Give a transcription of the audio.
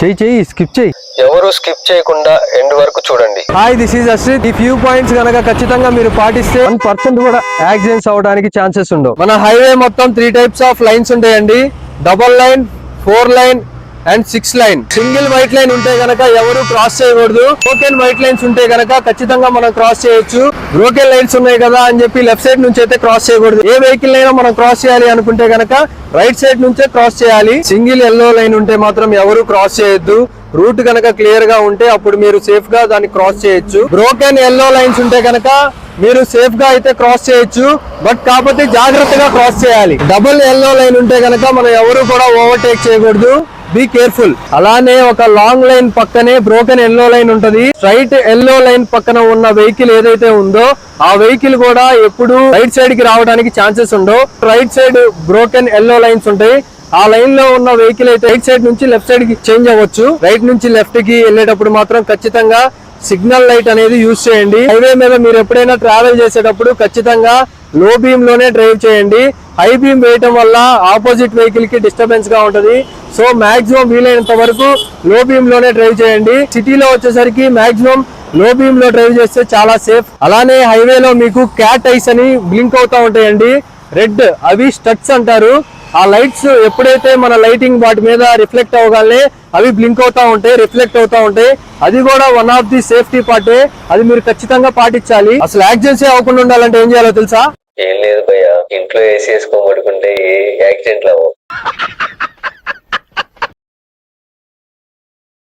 చెయ్యి స్కిప్ చేయి. ఎవరు స్కిప్ చేయకుండా ఎండ్ వరకు చూడండి. Hi, this is Ashrith. ఈ ఫ్యూ పాయింట్స్ గనక ఖచ్చితంగా మీరు పాటిస్తే 1% కూడా యాక్సిడెంట్స్ అవడానికి ఛాన్సెస్ ఉండవు. మన హైవే మొత్తం 3 టైప్స్ ఆఫ్ లైన్స్ ఉంటాయండి. Double line, 4 line and 6 line. Single white line ఉంటే గనక ఎవరు క్రాస్ చేయకూడదు. బ్రోకెన్ వైట్ లైన్స్ ఉంటే గనక ఖచ్చితంగా మనం క్రాస్ చేయొచ్చు. బ్రోకెన్ లైన్స్ ఉన్నాయి కదా అని చెప్పి లెఫ్ట్ సైడ్ నుంచి అయితే క్రాస్ చేయకూడదు. ఏ వెహికల్ అయినా మనం క్రాస్ చేయాలి అనుకుంటే గనక రైట్ సైడ్ నుంచే క్రాస్ చేయాలి. సింగిల్ ఎల్లో లైన్ ఉంటే మాత్రం ఎవరు క్రాస్ చేయొద్దు. రూట్ కనుక క్లియర్ గా ఉంటే అప్పుడు మీరు సేఫ్ గా దాన్ని క్రాస్ చేయొచ్చు. బ్రోకెన్ ఎల్లో లైన్స్ ఉంటే కనుక మీరు సేఫ్ గా అయితే క్రాస్ చేయొచ్చు, బట్ కాకపోతే జాగ్రత్తగా క్రాస్ చేయాలి. డబుల్ ఎల్లో లైన్ ఉంటే కనుక మనం ఎవరు కూడా ఓవర్టేక్ చేయకూడదు. Be careful. అలానే ఒక లాంగ్ లైన్ పక్కనే బ్రోకెన్ ఎల్లో లైన్ ఉంటది. స్ట్రైట్ ఎల్లో లైన్ పక్కన ఉన్న వెహికల్ ఏదైతే ఉందో ఆ వెహికల్ కూడా ఎప్పుడు రైట్ సైడ్ కి రావడానికి ఛాన్సెస్ ఉండవు. Right side broken yellow lines ఉంటాయి. ఆ లైన్ లో ఉన్న వెహికల్ అయితే రైట్ సైడ్ నుంచి లెఫ్ట్ సైడ్ కి చేంజ్ అవ్వచ్చు. రైట్ నుంచి లెఫ్ట్ కి వెళ్ళేటప్పుడు మాత్రం ఖచ్చితంగా సిగ్నల్ లైట్ అనేది యూజ్ చేయండి. హైవే మీద మీరు ఎప్పుడైనా ట్రావెల్ చేసేటప్పుడు ఖచ్చితంగా లో బీమ్ లోనే డ్రైవ్ చేయండి. హై బీమ్ వేయటం వల్ల ఆపోజిట్ వెహికల్ కి డిస్టర్బెన్స్ గా ఉంటది. సో మాక్సిమం వీలైనంత వరకు లో బీమ్ లోనే డ్రైవ్ చేయండి. సిటీలో వచ్చేసరికి మాక్సిమం లో బీమ్ లో డ్రైవ్ చేస్తే చాలా సేఫ్. అలానే హైవేలో మీకు క్యాట్ ఐస్ అని బ్లింక్ అవుతా ఉంటాయండి, రెడ్. అవి స్టడ్స్ అంటారు. ఆ లైట్స్ ఎప్పుడైతే మన లైటింగ్ వాటి మీద రిఫ్లెక్ట్ అవ్వగానే అవి బ్లింక్ అవుతా ఉంటాయి, రిఫ్లెక్ట్ అవుతా ఉంటాయి. అది కూడా వన్ ఆఫ్ ది సేఫ్టీ పార్టే. అది మీరు ఖచ్చితంగా పాటించాలి. అసలు యాక్సిడెంట్స్ అవ్వకుండా ఉండాలంటే ఏం చేయాలో తెలుసా? ఏం లేదు భయ్యా, ఇంట్లో ఏసీ వేసుకోబడుకుంటే ఏ యాక్సిడెంట్లు అవ్వవు.